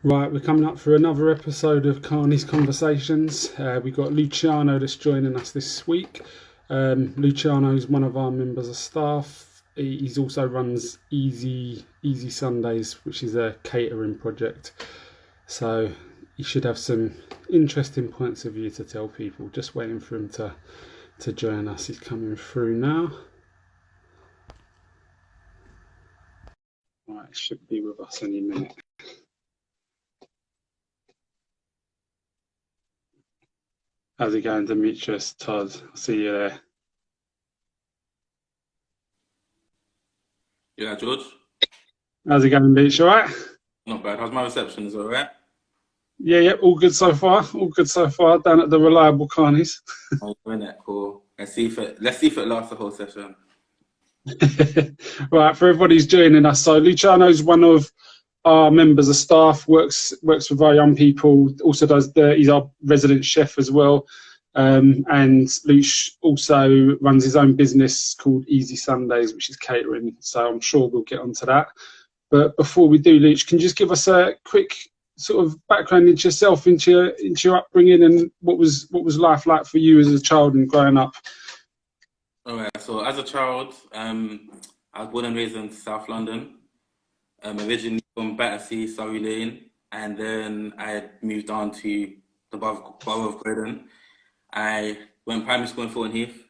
Right, we're coming up for another episode of Carney's Conversations. We've got Luciano that's joining us this week. Luciano is one of our members of staff. He's also runs Easysundayzzz, which is a catering project. So he should have some interesting points of view to tell people. Just waiting for him to join us. He's coming through now. Right, should be with us any minute. How's it going, Demetrius? Todd, I'll see you there. Yeah, George. How's it going, Beach? All right? Not bad. How's my reception? Is it all right? Yeah, all good so far. All good so far. Down at the reliable Carneys. Oh, isn't cool? Let's see if it lasts the whole session. Right, for everybody who's joining us. So Luciano's one of our members of staff. Works with our young people. Also he's our resident chef as well. And Luch also runs his own business called Easysundayzzz, which is catering. So I'm sure we'll get onto that. But before we do, Luch, can you just give us a quick sort of background into yourself, into your upbringing, and what was life like for you as a child and growing up? All right. So as a child, I was born and raised in South London. Originally from Battersea, Surrey Lane, and then I moved on to the borough of Croydon. I went primary school in Thornton Heath,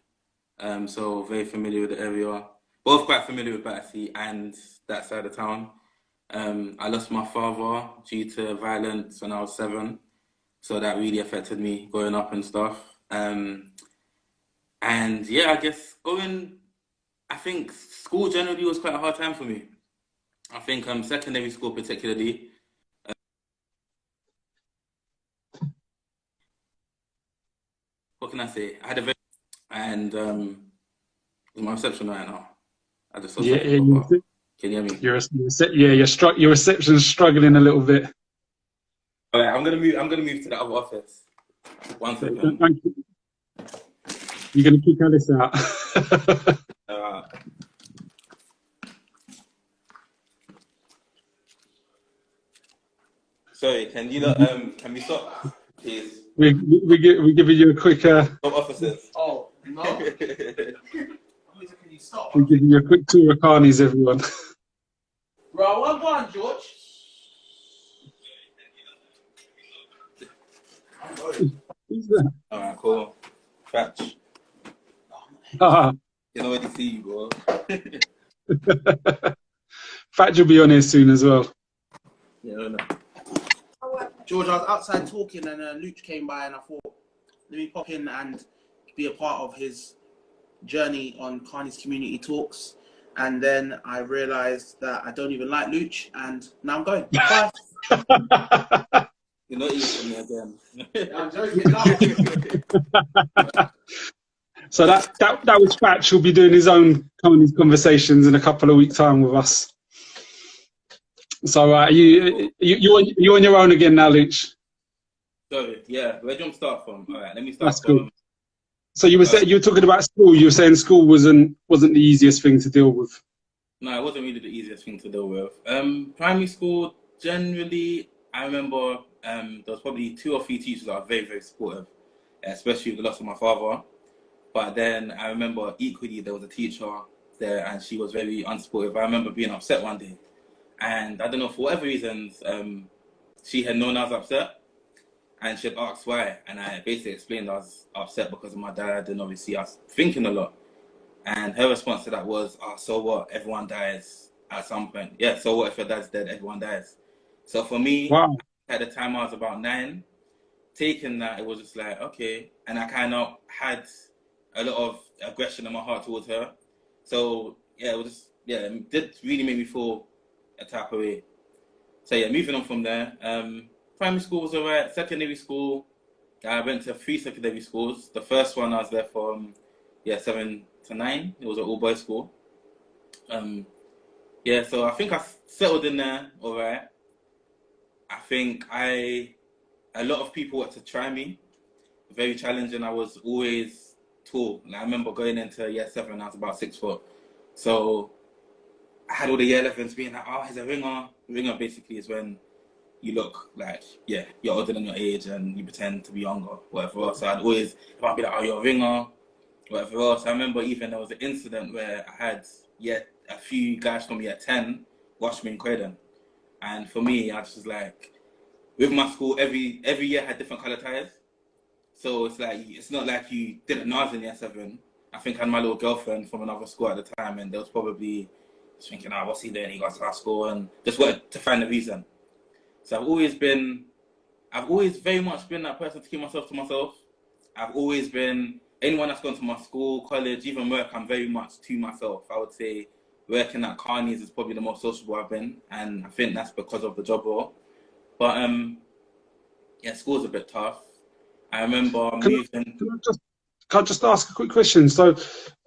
so very familiar with the area. Both quite familiar with Battersea and that side of town. I lost my father due to violence when I was 7, so that really affected me growing up and stuff. And yeah, I guess I think school generally was quite a hard time for me. I think secondary school particularly. What can I say? I had a very and is my reception right now? I just saw something pop up. Can you hear me? Your reception's struggling a little bit. All right, I'm gonna move to the other office. 1 second. Thank you. You're gonna kick Alice out. Sorry, can you not can we stop, please? We're giving you a quick Stop, officers. Oh no. Can you stop? we're giving you a quick tour of Carney's, everyone. Bro, well done, George. Who's that? Alright, cool. Fatch. Ah, Can already see you, bro. Fat will be on here soon as well. Yeah, I know. George, I was outside talking and Luch came by and I thought, let me pop in and be a part of his journey on Carney's Community Talks. And then I realised that I don't even like Luch, and now I'm going. Bye. You're not eating me again. I'm joking. No. So that was Fat. He'll be doing his own Carney's Conversations in a couple of weeks' time with us. So you're on your own again now, Luch? Sorry, yeah. Where do you want to start from? All right, let me start. That's cool. So you were talking about school. You were saying school wasn't the easiest thing to deal with. No, it wasn't really the easiest thing to deal with. Primary school, generally, I remember there was probably 2 or 3 teachers that were very, very supportive, especially with the loss of my father. But then I remember equally there was a teacher there and she was very unsupportive. I remember being upset one day. And I don't know, for whatever reasons, she had known I was upset. And she had asked why, and I basically explained I was upset because of my dad, and obviously I was thinking a lot. And her response to that was, "Oh, so what? Everyone dies at some point. Yeah, so what if your dad's dead? Everyone dies." So for me, Wow. at the time I was about 9, taking that, it was just like, okay. And I kind of had a lot of aggression in my heart towards her. So yeah, it did really make me feel a type of way. So yeah, moving on from there. Primary school was alright. Secondary school, I went to 3 secondary schools. The first one I was there from 7 to 9. It was an all-boys school. So I think I settled in there alright. I think a lot of people wanted to try me. Very challenging. I was always tall. And I remember going into year 7, I was about 6 foot. So I had all the year 11s being like, oh, he's a ringer. Ringer basically is when you look like, yeah, you're older than your age and you pretend to be younger, whatever else. So I'd always, if I'd be like, oh, you're a ringer, whatever else. I remember even there was an incident where I had a few guys from year 10 watch me in Croydon. And for me, I just was like, with my school, every year had different colour ties. So it's like, it's not like you didn't know I was in year 7. I think I had my little girlfriend from another school at the time, and they was probably just thinking, oh, what's he doing? He got to our school, and just wanted to find a reason. So I've always very much been that person to keep myself to myself. I've always been, anyone that's gone to my school, college, even work, I'm very much to myself. I would say working at Carney's is probably the most sociable I've been, and I think that's because of the job role. But yeah, school's a bit tough. I remember moving. Can I just ask a quick question? So,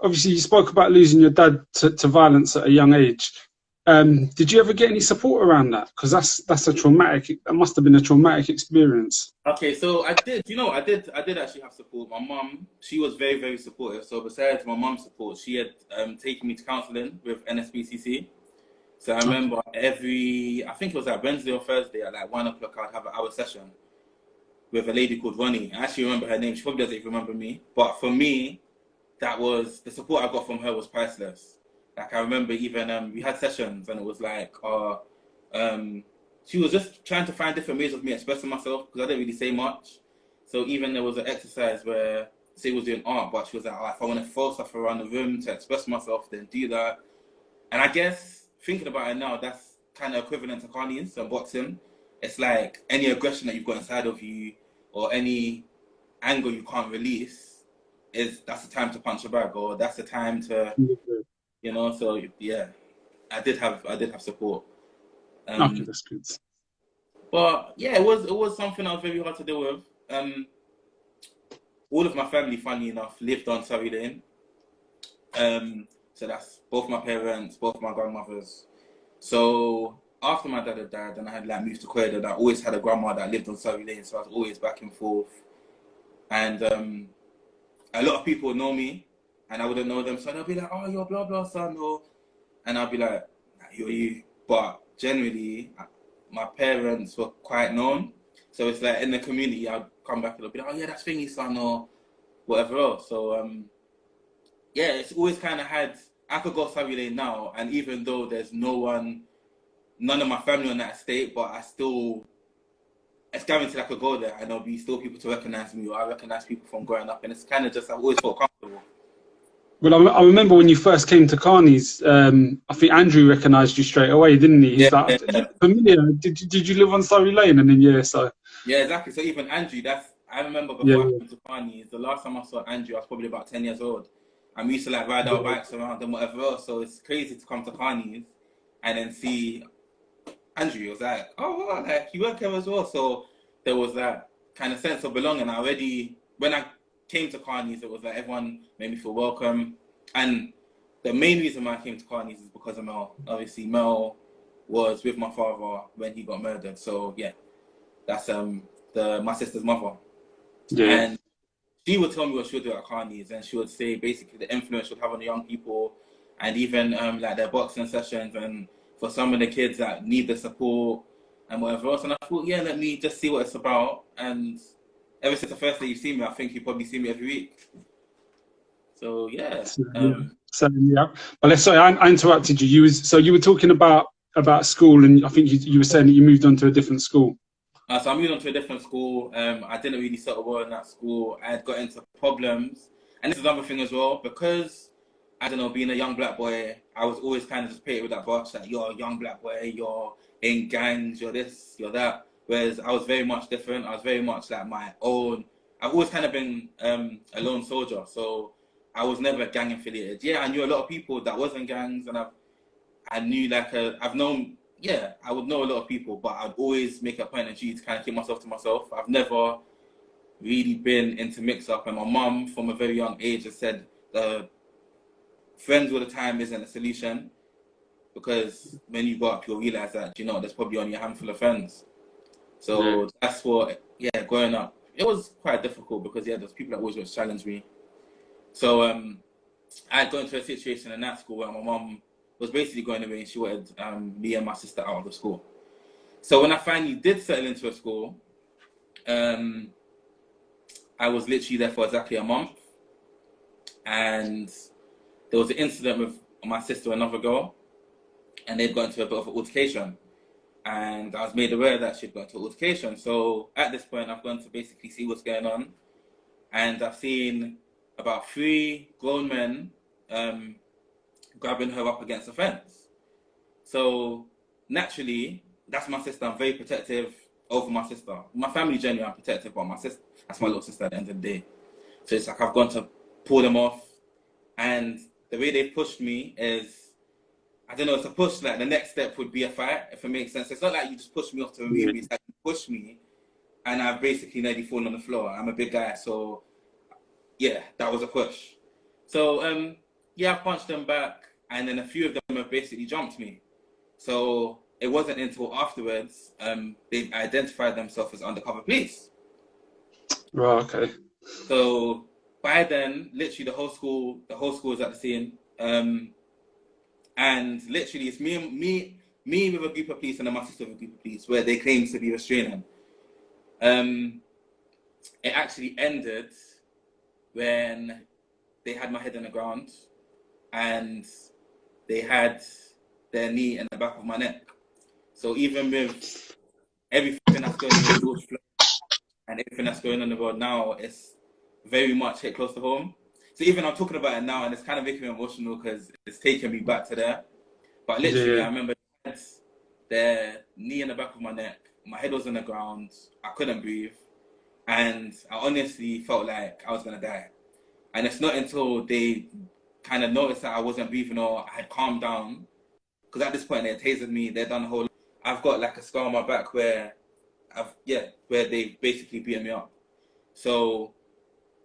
obviously, you spoke about losing your dad to violence at a young age. Did you ever get any support around that? Because that's a traumatic. That must have been a traumatic experience. Okay, so I did. You know, I did actually have support. My mum, she was very, very supportive. So besides my mum's support, she had taken me to counselling with NSPCC. So I remember I think it was like Wednesday or Thursday at like 1 o'clock, I'd have an hour session with a lady called Ronnie. I actually remember her name. She probably doesn't even remember me. But for me, that was, the support I got from her was priceless. Like I remember even, we had sessions and it was like, she was just trying to find different ways of me expressing myself because I didn't really say much. So even there was an exercise where, say we was doing art, but she was like, oh, if I want to throw stuff around the room to express myself, then do that. And I guess, thinking about it now, that's kind of equivalent to Carney's and boxing. It's like any aggression that you've got inside of you or any anger you can't release, that's the time to punch a bag, or that's the time to, you know. So yeah, I did have support. Okay, that's good. But yeah, it was something that was very hard to deal with. All of my family, funny enough, lived on Surrey Lane. So that's both my parents, both my grandmothers. So after my dad had died and I had like moved to Croydon, I always had a grandma that lived on Surrey Lane, so I was always back and forth. And a lot of people would know me and I wouldn't know them, so they'll be like, oh, you're blah blah son, and I'll be like, you're you. But generally, my parents were quite known, so it's like in the community, I'd come back and they'll be like, oh yeah, that's Thingy's son or whatever else. So yeah, it's always kind of had, I could go Surrey Lane now, and even though there's none of my family on that estate, but it's guaranteed I could go there and there'll be still people to recognize me, or I recognize people from growing up, and it's kind of just, I've always felt comfortable. Well, I remember when you first came to Carney's, I think Andrew recognised you straight away, didn't he? He's like, yeah. Familiar. Did you live on Surrey Lane? And then yeah, exactly. So even Andrew, I remember before I came to Carney's, the last time I saw Andrew, I was probably about 10 years old. I'm used to like ride our bikes around and whatever else, so it's crazy to come to Carney's and then see Andrew. It was like, oh, wow, like you work here as well. So there was that kind of sense of belonging. When I came to Carney's, it was like everyone made me feel welcome. And the main reason why I came to Carney's is because of Mel. Obviously, Mel was with my father when he got murdered. So yeah, that's my sister's mother. Yeah. And she would tell me what she would do at Carney's, and she would say basically the influence she would have on the young people, and even like their boxing sessions, and for some of the kids that need the support and whatever else. And I thought, yeah, let me just see what it's about. And ever since the first day you've seen me, I think you probably see me every week. So yeah. But sorry, I interrupted you. You were talking about school, and I think you were saying that you moved on to a different school. So I moved on to a different school. I didn't really settle well in that school. I had got into problems. And this is another thing as well, because, I don't know, being a young black boy, I was always kind of just painted with that box, like, you're a young black boy, you're in gangs, you're this, you're that. Whereas I was very much different. I was very much like my own. I've always kind of been a lone soldier. So I was never gang affiliated. Yeah, I knew a lot of people that wasn't gangs, and I knew like I've known. Yeah, I would know a lot of people, but I'd always make a point of duty to kind of keep myself to myself. I've never really been into mix-up, and my mum, from a very young age, has said friends all the time isn't a solution, because when you grow up, you'll realise that, you know, there's probably only a handful of friends. So that's what, growing up, it was quite difficult because, there's people that always would challenge me. So I got into a situation in that school where my mum was basically going away, and she wanted me and my sister out of the school. So when I finally did settle into a school, I was literally there for exactly a month, and there was an incident with my sister and another girl, and they'd got into a bit of an altercation, and I was made aware that she'd got into an altercation. So at this point, I've gone to basically see what's going on, and I've seen about 3 grown men grabbing her up against a fence. So naturally, that's my sister. I'm very protective over my sister. My family generally, I'm protective, but my sister, that's my little sister at the end of the day. So it's like I've gone to pull them off, and the way they pushed me is, I don't know, it's a push, like the next step would be a fight, if it makes sense. It's not like you just push me off to remove me, it's like you push me, and I've basically nearly fallen on the floor. I'm a big guy, so yeah, that was a push. So yeah, I punched them back, and then a few of them have basically jumped me. So it wasn't until afterwards they identified themselves as undercover police. Right, okay. So by then, literally the whole school was at the scene, and literally it's me with a group of police and then my sister with a group of police, where they claim to be restraining. It actually ended when they had my head on the ground and they had their knee in the back of my neck. So even with everything that's going on in George Floyd and everything that's going on in the world now, it's very much hit close to home. So even I'm talking about it now, and it's kind of making me emotional because it's taking me back to there. But literally, I remember their knee in the back of my neck, my head was on the ground, I couldn't breathe, and I honestly felt like I was gonna die. And it's not until they kind of noticed that I wasn't breathing or I had calmed down, because at this point they tasered me, they'd done the whole. I've got like a scar on my back where they basically beat me up. So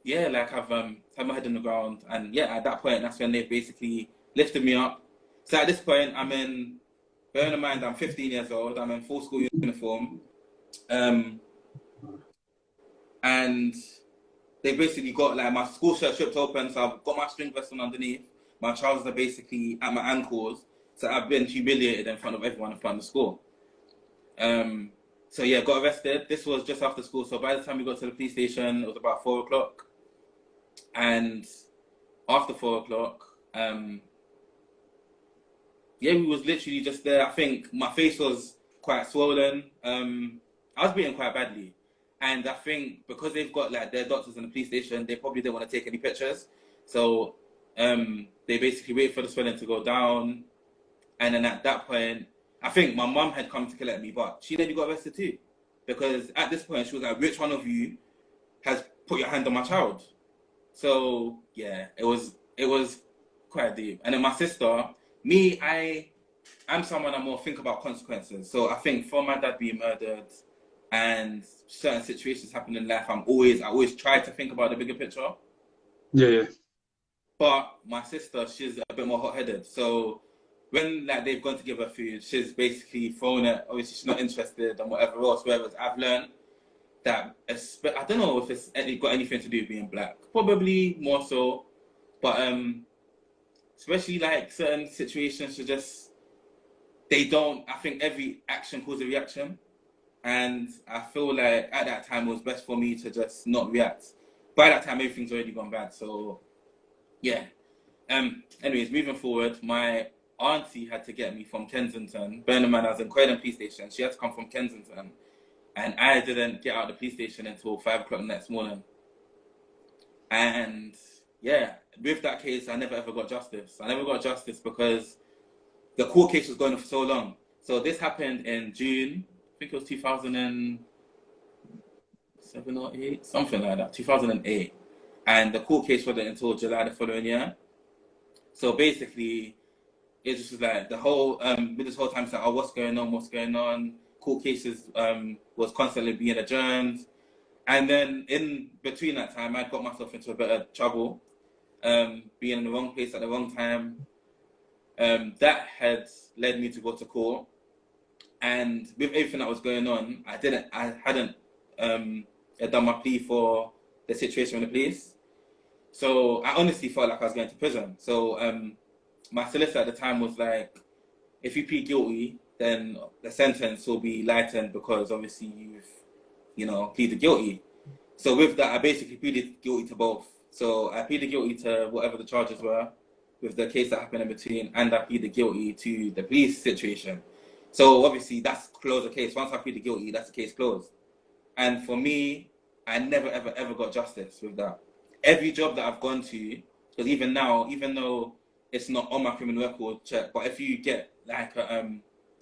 yeah, like I've had my head on the ground, and yeah, at that point, that's when they basically lifted me up. So at this point, bearing in mind I'm 15 years old, I'm in full school uniform, and they basically got like my school shirt stripped open, so I've got my string vest on underneath, my trousers are basically at my ankles, so I've been humiliated in front of everyone in front of the school. So yeah, got arrested. This was just after school, so by the time we got to the police station, it was about 4 o'clock. And after 4 o'clock, yeah, we was literally just there. I think my face was quite swollen. I was beaten quite badly. And I think because they've got like their doctors in the police station, they probably didn't want to take any pictures. So they basically waited for the swelling to go down. And then at that point, I think my mum had come to collect me, but she nearly got arrested too. Because at this point, she was like, which one of you has put your hand on my child? So yeah, it was quite deep. And then my sister, I'm someone that more think about consequences. So I think for my dad being murdered and certain situations happen in life, I always try to think about the bigger picture. Yeah. But my sister, she's a bit more hot-headed. So when like they've gone to give her food, she's basically thrown it. Obviously, she's not interested and whatever else. Whereas I've learned that, I don't know if it's got anything to do with being black. Probably more so, but especially like certain situations, they don't. I think every action causes a reaction, and I feel like at that time it was best for me to just not react. By that time, everything's already gone bad. So yeah. Anyways, moving forward, my auntie had to get me from Kensington. Bearing in mind, I was in Croydon police station. She had to come from Kensington. And I didn't get out of the police station until 5 o'clock the next morning. And yeah, with that case, I never ever got justice. I never got justice because the court case was going on for so long. So this happened in June, I think it was 2007 or 8, something like that, 2008. And the court case wasn't until July the following year. So basically, it just was like the whole, with this whole time, it's like, oh, what's going on? Court cases was constantly being adjourned. And then in between that time, I got myself into a bit of trouble, being in the wrong place at the wrong time. That had led me to go to court. And with everything that was going on, I hadn't done my plea for the situation with the police. So I honestly felt like I was going to prison. So my solicitor at the time was like, if you plead guilty, then the sentence will be lightened because obviously you've, pleaded guilty. So with that, I basically pleaded guilty to both. So I pleaded guilty to whatever the charges were with the case that happened in between, and I pleaded guilty to the police situation. So obviously that's closed the case. Once I pleaded guilty, that's the case closed. And for me, I never, ever, ever got justice with that. Every job that I've gone to, because even now, even though it's not on my criminal record check, but if you get like a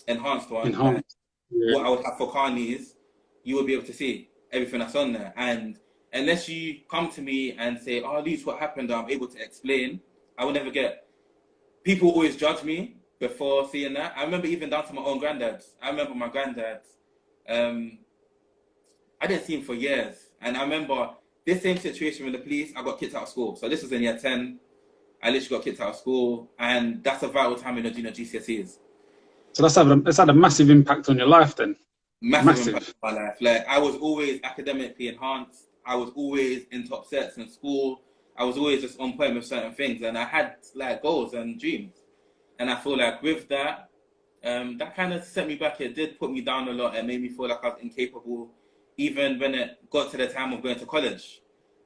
enhanced one, like what I would have for Carney's, you will be able to see everything that's on there. And unless you come to me and say, oh, Luce, what happened, I'm able to explain, I will never get. People always judge me before seeing that. I remember even down to my own granddad. I remember my granddad, I didn't see him for years. And I remember this same situation with the police, I got kicked out of school. So this was in year 10. I literally got kicked out of school. And that's a vital time in doing your GCSEs. So that's had a massive impact on your life then? Massive impact on my life. Like, I was always academically enhanced. I was always in top sets in school. I was always just on point with certain things. And I had like goals and dreams. And I feel like with that, that kind of set me back. It did put me down a lot. It made me feel like I was incapable. Even when it got to the time of going to college,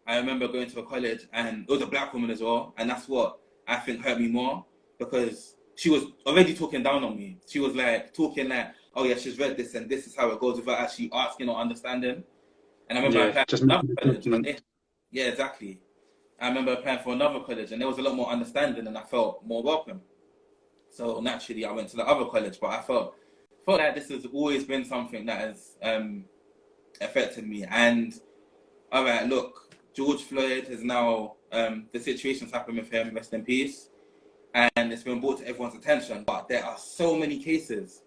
I remember going to a college and it was a black woman as well. And that's what I think hurt me more, because she was already talking down on me. She was like talking like, oh yeah, she's read this and this is how it goes, without actually asking or understanding. And I remember applying for another college. Yeah, exactly. I remember applying for another college and there was a lot more understanding and I felt more welcome. So naturally I went to the other college, but I felt like this has always been something that has affected me. And all right, look, George Floyd is now, the situation's happened with him, rest in peace. And it's been brought to everyone's attention. But there are so many cases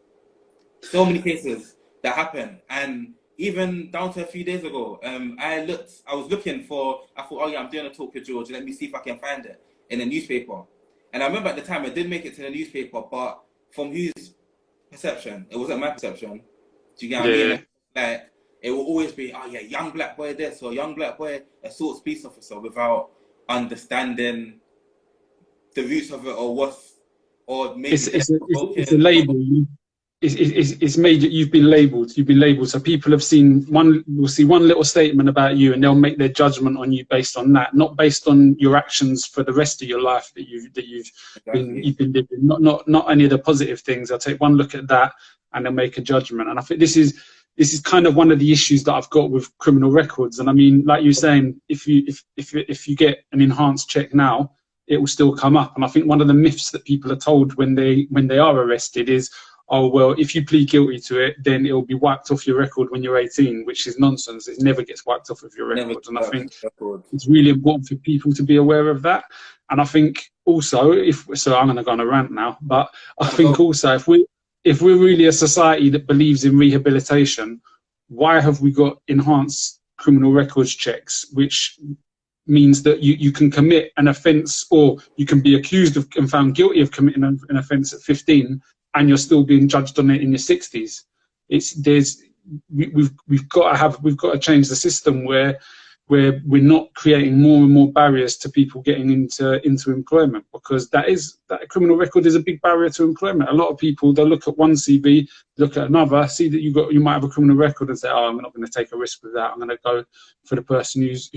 that happen. And even down to a few days ago, I was looking for, I thought, oh yeah, I'm doing a talk with George. Let me see if I can find it in a newspaper. And I remember at the time, it did make it to the newspaper, but from whose perception? It wasn't my perception. Do you get what I mean? Like, it will always be, oh yeah, young black boy this, or young black boy assaults police officer, without understanding the roots of it, or maybe it's a label. It's made. You've been labelled. So people have will see one little statement about you, and they'll make their judgment on you based on that, not based on your actions for the rest of your life that you've been living. Not any of the positive things. They'll take one look at that and they'll make a judgment. And I think this is kind of one of the issues that I've got with criminal records. And I mean, like you're saying, if you get an enhanced check now, it will still come up. And I think one of the myths that people are told when they are arrested is, oh, well, if you plead guilty to it, then it will be wiped off your record when you're 18, which is nonsense. It never gets wiped off of your record. And I think it's really important for people to be aware of that. And I think also, so I'm going to go on a rant now, but I think also if we're really a society that believes in rehabilitation, why have we got enhanced criminal records checks, which means that you can commit an offence, or you can be accused of and found guilty of committing an offence at 15, and you're still being judged on it in your 60s. We've got to change the system where we're not creating more and more barriers to people getting into employment, because that criminal record is a big barrier to employment. A lot of people, they'll look at one CV, look at another, see that you might have a criminal record, and say, oh, I'm not going to take a risk with that. I'm going to go for the person who's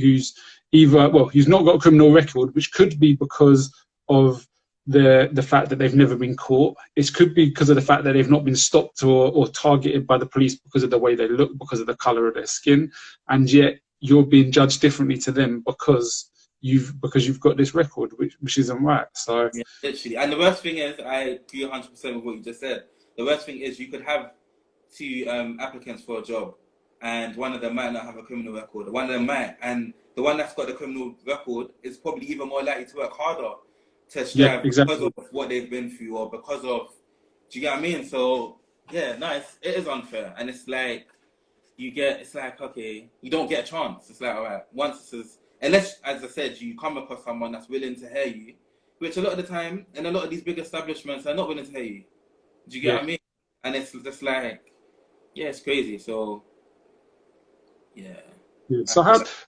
not got a criminal record, which could be because of the fact that they've never been caught. It could be because of the fact that they've not been stopped or targeted by the police because of the way they look, because of the colour of their skin, and yet you're being judged differently to them because you've got this record, which isn't right. So yeah, literally. And the worst thing is, I agree 100% with what you just said. The worst thing is, you could have two applicants for a job, and one of them might not have a criminal record. One of them might, and the one that's got the criminal record is probably even more likely to work harder to strive because of what they've been through, or because of, do you get what I mean? So yeah, no, it is unfair, and it's like it's like, okay, you don't get a chance. It's like, all right, unless, as I said, you come across someone that's willing to hear you, which a lot of the time, and a lot of these big establishments are not willing to hear you. Do you get what I mean? And it's just like, yeah, it's crazy. So yeah. Yeah.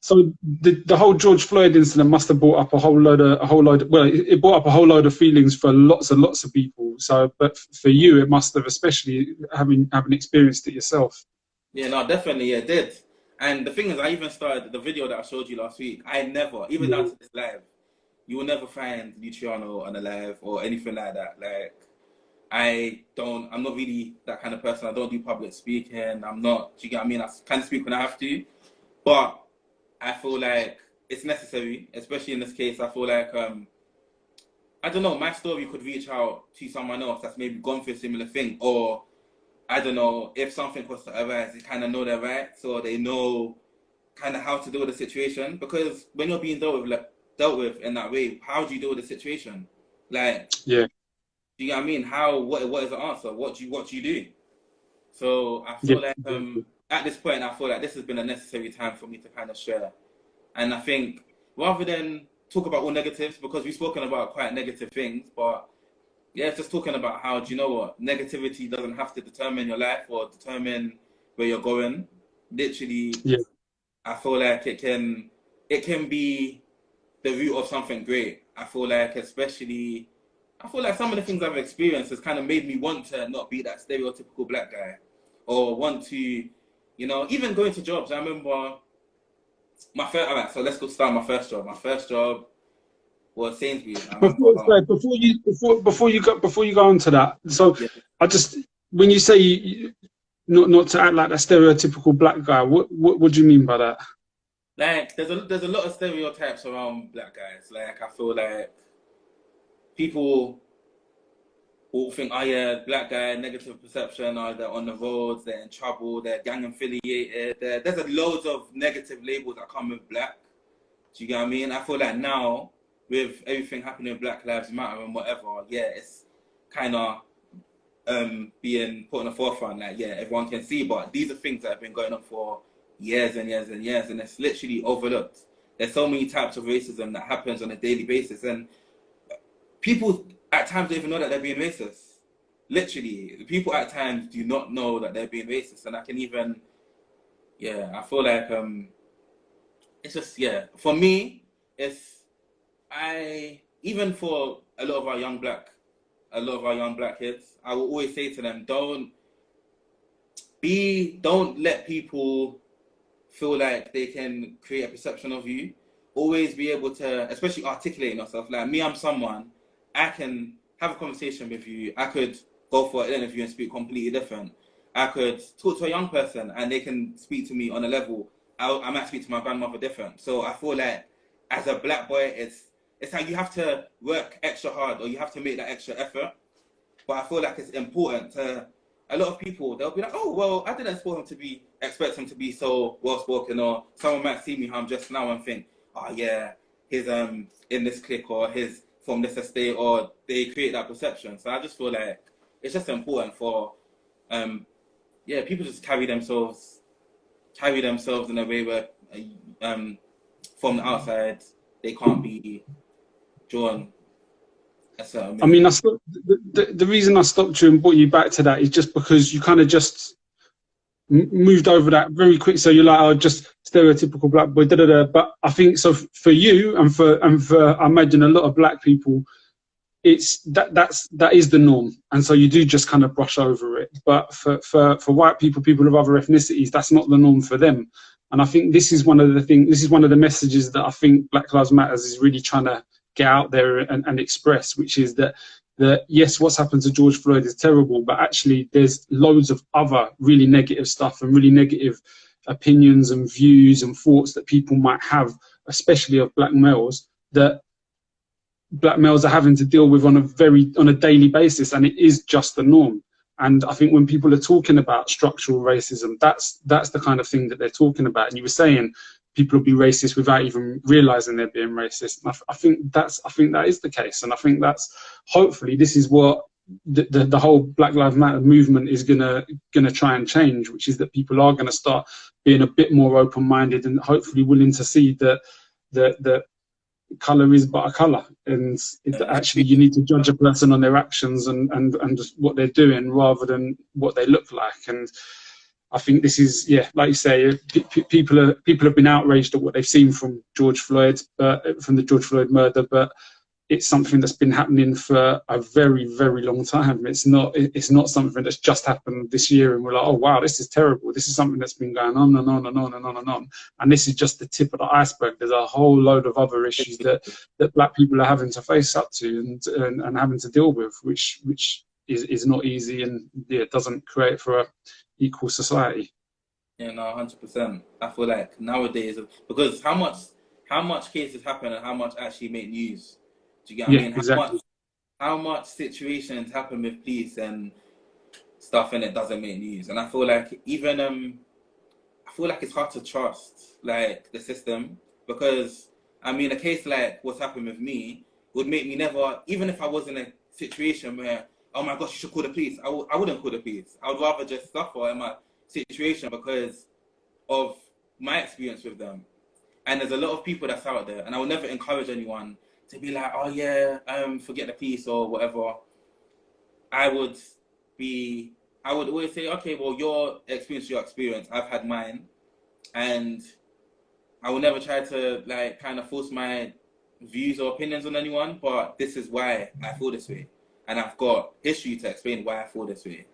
So the whole George Floyd incident must have brought up a whole load. Well, it brought up a whole load of feelings for lots and lots of people. So, but for you, it must have, especially having experienced it yourself. Yeah, no, definitely, yeah, it did. And the thing is, I even started the video that I showed you last week. I never, even down to this live, you will never find Luciano on a live or anything like that. Like, I'm not really that kind of person. I don't do public speaking. I'm not, do you get what I mean? I kind of speak when I have to. But I feel like it's necessary, especially in this case. I feel like, I don't know, my story could reach out to someone else that's maybe gone through a similar thing. Or, I don't know, if something was to arise, they kind of know their rights, or they know kind of how to deal with the situation. Because when you're being dealt with in that way, how do you deal with the situation? Like, yeah. Do you know what I mean? What is the answer? What do you do? So I feel like at this point, I feel like this has been a necessary time for me to kind of share. And I think rather than talk about all negatives, because we've spoken about quite negative things, but yeah, just talking about how, do you know what? Negativity doesn't have to determine your life or determine where you're going. Literally, I feel like it can be the root of something great. I feel like some of the things I've experienced has kind of made me want to not be that stereotypical black guy, or want to, you know, even going to jobs. I remember my first. All right, so let's go start my first job. My first job was Sainsbury's. Before you go on to that, so I just, when you say not to act like a stereotypical black guy, what do you mean by that? Like, there's a lot of stereotypes around black guys. Like, I feel like people will think, oh yeah, black guy, negative perception, or they're on the roads, they're in trouble, they're gang affiliated. There's loads of negative labels that come with black. Do you get what I mean? I feel like now, with everything happening with Black Lives Matter and whatever, yeah, it's kind of being put on the forefront. Like, yeah, everyone can see, but these are things that have been going on for years and years and years, and it's literally overlooked. There's so many types of racism that happens on a daily basis, and people at times don't even know that they're being racist. Literally, people at times do not know that they're being racist, and I can even, I feel like it's just, for me, even for a lot of our young black kids, I will always say to them, don't let people feel like they can create a perception of you. Always be able to, especially articulating yourself. Like me, I'm someone, I can have a conversation with you. I could go for an interview and speak completely different. I could talk to a young person and they can speak to me on a level. I might speak to my grandmother different. So I feel like as a black boy, it's like you have to work extra hard, or you have to make that extra effort. But I feel like it's important to a lot of people. They'll be like, oh, well, I didn't expect him to be so well-spoken, or someone might see me how I'm just now and think, oh yeah, he's in this clique, or he's from this estate, or they create that perception. So I just feel like it's just important for people just carry themselves in a way where from the outside they can't be drawn a certain way. I mean, the reason I stopped you and brought you back to that is just because you kind of just moved over that very quick. So you're like, oh, just stereotypical black boy, But I think so for you and for I imagine a lot of black people, it's that is the norm, and so you do just kind of brush over it. But for white people of other ethnicities, that's not the norm for them. And I think this is one of the messages that I think Black Lives Matter is really trying to get out there and express, which is that yes, what's happened to George Floyd is terrible, but actually there's loads of other really negative stuff and really negative opinions and views and thoughts that people might have, especially of black males, that black males are having to deal with on a daily basis, and it is just the norm. And I think when people are talking about structural racism, that's the kind of thing that they're talking about. And you were saying people will be racist without even realizing they're being racist. And I think that is the case. And I think that's, hopefully, this is what the whole Black Lives Matter movement is gonna try and change, which is that people are gonna start being a bit more open-minded and hopefully willing to see that colour is but a colour, and actually you need to judge a person on their actions and just what they're doing rather than what they look like. And I think this is, yeah, like you say, people have been outraged at what they've seen from George Floyd, from the George Floyd murder, but it's something that's been happening for a very, very long time. It's not something that's just happened this year and we're like, oh wow, this is terrible. This is something that's been going on and on and on and on and on. And this is just the tip of the iceberg. There's a whole load of other issues that black people are having to face up to and having to deal with, which is not easy, and yeah, it doesn't create for a equal society. Yeah, no, 100%. I feel like nowadays, because how much cases happen and how much actually make news. Do you get what I mean? Exactly. How much situations happen with police and stuff and it doesn't make news. And I feel like it's hard to trust like the system, because I mean, a case like what's happened with me would make me never, even if I was in a situation where, oh my gosh, you should call the police, I wouldn't call the police. I would rather just suffer in my situation because of my experience with them. And there's a lot of people that's out there, and I would never encourage anyone to be like, oh yeah, forget the police or whatever. I would always say, okay, well, your experience, I've had mine, and I will never try to like kind of force my views or opinions on anyone, but this is why I feel this way. And I've got history to explain why I feel this way.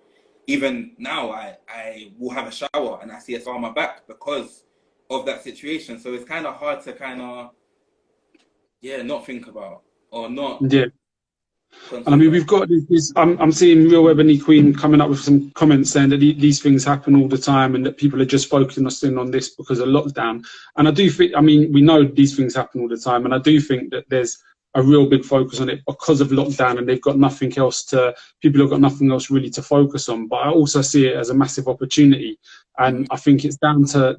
Even now, I will have a shower and I see a scar on my back because of that situation. So it's kind of hard to not think about or not. Yeah. And I mean, we've got this. I'm seeing Real Ebony Queen coming up with some comments saying that these things happen all the time and that people are just focusing on this because of lockdown. And I do think, I mean, we know these things happen all the time, and I do think that there's a real big focus on it because of lockdown, and people have got nothing else really to focus on. But I also see it as a massive opportunity, and I think it's down to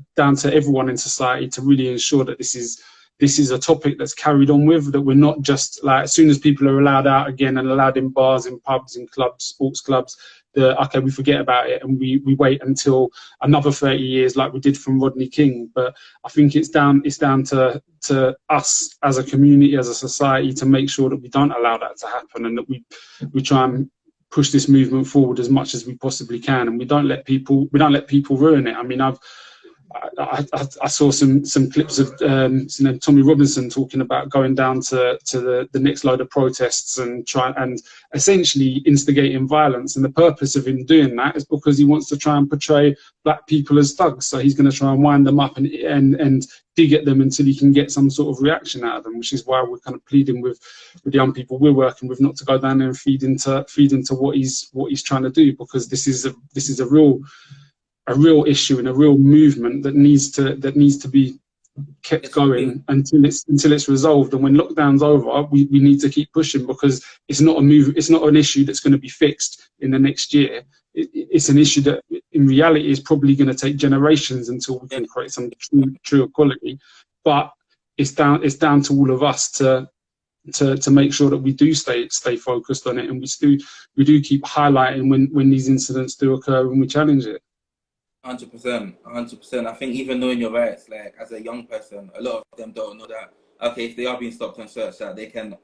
everyone in society to really ensure that this is a topic that's carried on with, that we're not just like, as soon as people are allowed out again and allowed in bars, in pubs, in clubs, sports clubs, okay, we forget about it and we wait until another 30 years like we did from Rodney King. But I think it's down to us as a community, as a society, to make sure that we don't allow that to happen, and that we try and push this movement forward as much as we possibly can, and we don't let people ruin it. I mean, I saw some clips of Tommy Robinson talking about going down to the next load of protests and essentially instigating violence. And the purpose of him doing that is because he wants to try and portray black people as thugs. So he's going to try and wind them up and dig at them until he can get some sort of reaction out of them, which is why we're kind of pleading with the young people we're working with not to go down there and feed into what he's trying to do, because this is a real issue and a real movement that needs to be kept going until it's resolved. And when lockdown's over, we need to keep pushing, because it's not an issue that's going to be fixed in the next year. It's an issue that in reality is probably going to take generations until we can create some true equality. But it's down to all of us to make sure that we do stay focused on it, and we do keep highlighting when these incidents do occur and we challenge it. 100%. I think even knowing your rights, like as a young person, a lot of them don't know that, okay, if they are being stopped and searched, that they can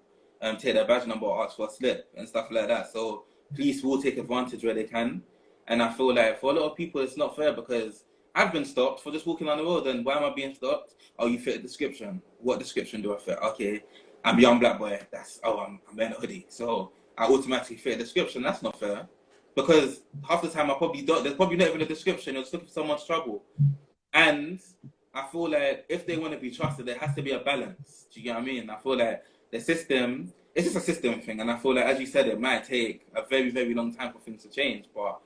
take their badge number or ask for a slip and stuff like that. So police will take advantage where they can. And I feel like for a lot of people, it's not fair, because I've been stopped for just walking on the road, and why am I being stopped? Oh, you fit a description. What description do I fit? Okay, I'm a young black boy. I'm wearing a hoodie. So I automatically fit a description. That's not fair. Because half the time there's probably not even a description, you're just looking for someone's trouble. And I feel like if they want to be trusted, there has to be a balance. Do you get what I mean? I feel like the system, it's just a system thing. And I feel like, as you said, it might take a very, very long time for things to change, but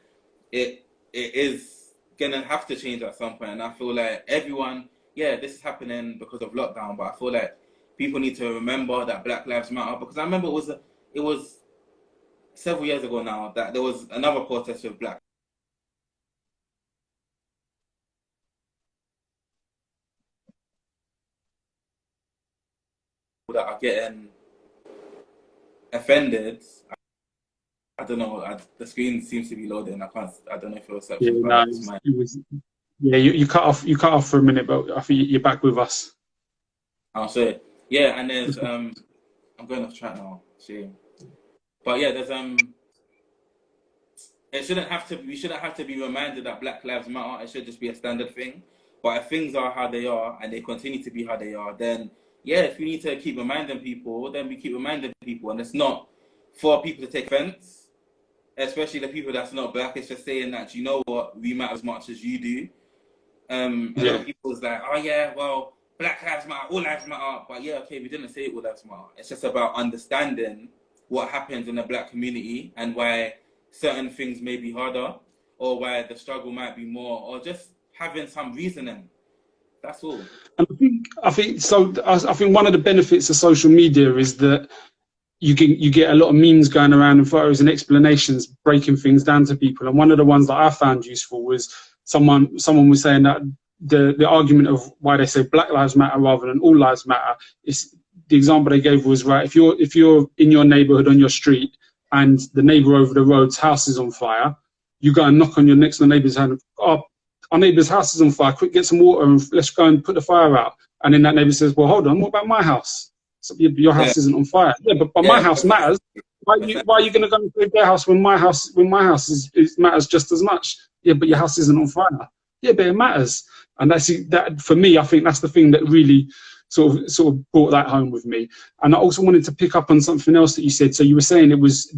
it is going to have to change at some point. And I feel like everyone, this is happening because of lockdown, but I feel like people need to remember that Black Lives Matter, because I remember it was several years ago now that there was another protest with black people that are getting offended. I don't know. The screen seems to be loading. I don't know if it was you cut off for a minute, but I think you're back with us. I'll say and there's I'm going off track now. See. But there's it shouldn't have to. We shouldn't have to be reminded that Black Lives Matter. It should just be a standard thing. But if things are how they are and they continue to be how they are, then yeah, if we need to keep reminding people, then we keep reminding people, and it's not for people to take offense, especially the people that's not Black. It's just saying that, you know what, we matter as much as you do. A lot of people's like, oh yeah, well, Black lives matter, all lives matter. But yeah, okay, we didn't say all lives matter. It's just about understanding what happens in the Black community and why certain things may be harder, or why the struggle might be more, or just having some reasoning. That's all. And I think one of the benefits of social media is that you get a lot of memes going around and photos and explanations, breaking things down to people. And one of the ones that I found useful was someone was saying that the argument of why they say Black Lives Matter rather than all lives matter is, the example they gave was, right, if you're in your neighborhood on your street and the neighbor over the road's house is on fire, you go and knock on your next door neighbor's hand. Oh, our neighbor's house is on fire. Quick, get some water and let's go and put the fire out. And then that neighbor says, well, hold on, what about my house? So your house isn't on fire. Yeah, but my house matters. Why are you going to go and save their house when my house matters just as much? Yeah, but your house isn't on fire. Yeah, but it matters. And that for me, I think that's the thing that really sort of brought that home with me. And I also wanted to pick up on something else that you said. So you were saying it was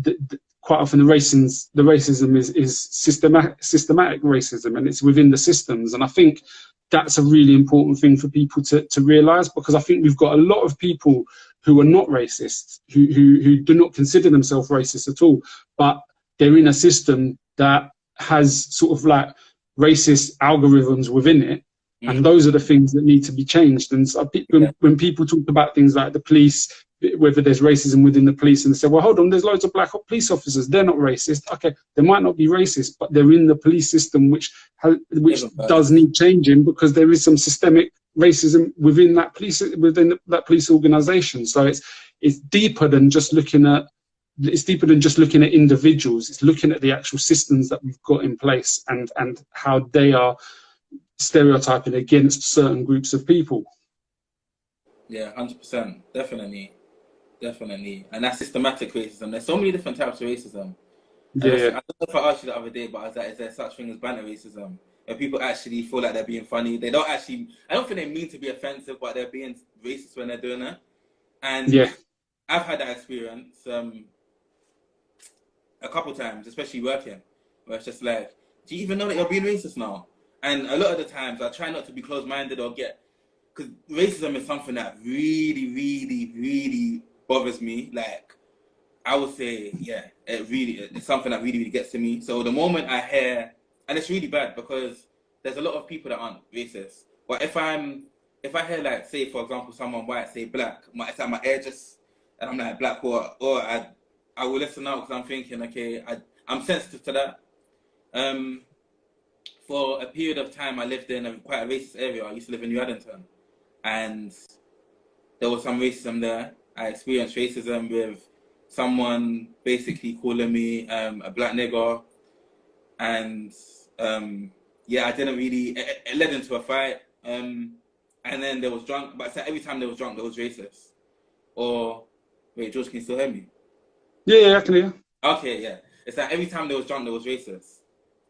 quite often the racism is systematic racism, and it's within the systems. And I think that's a really important thing for people to realise, because I think we've got a lot of people who are not racist, who do not consider themselves racist at all, but they're in a system that has sort of like racist algorithms within it. And those are the things that need to be changed. And so when people talk about things like the police, whether there's racism within the police, and they say, well, hold on, there's loads of Black police officers, they're not racist. Okay, they might not be racist, but they're in the police system, which does need changing, because there is some systemic racism within that police organization. So it's deeper than just looking at individuals. It's looking at the actual systems that we've got in place and how they are stereotyping against certain groups of people. Yeah, 100%, definitely. And that's systematic racism. There's so many different types of racism. Yeah. I don't know if I asked you the other day, but I was like, is there such thing as banter racism? Where people actually feel like they're being funny. They don't actually, I don't think they mean to be offensive, but they're being racist when they're doing it. And yeah, I've had that experience a couple times, especially working, where it's just like, do you even know that you're being racist now? And a lot of the times I try not to be closed-minded or because racism is something that really, really, really bothers me. Like, I would say, yeah, it's something that really, really gets to me. So the moment I hear, and it's really bad because there's a lot of people that aren't racist. But if I hear, like, say, for example, someone white say Black, it's like my ear just, and I'm like Black, or I will listen out because I'm thinking, okay, I'm sensitive to that. For a period of time, I lived in quite a racist area. I used to live in New Addington, and there was some racism there. I experienced racism with someone basically calling me a Black nigger, and yeah, I didn't really. It led into a fight, and then there was drunk. But every time there was drunk, there was racist. Or wait, George, can you still hear me? Yeah, I can hear. Okay, yeah. It's like every time there was drunk, there was racist.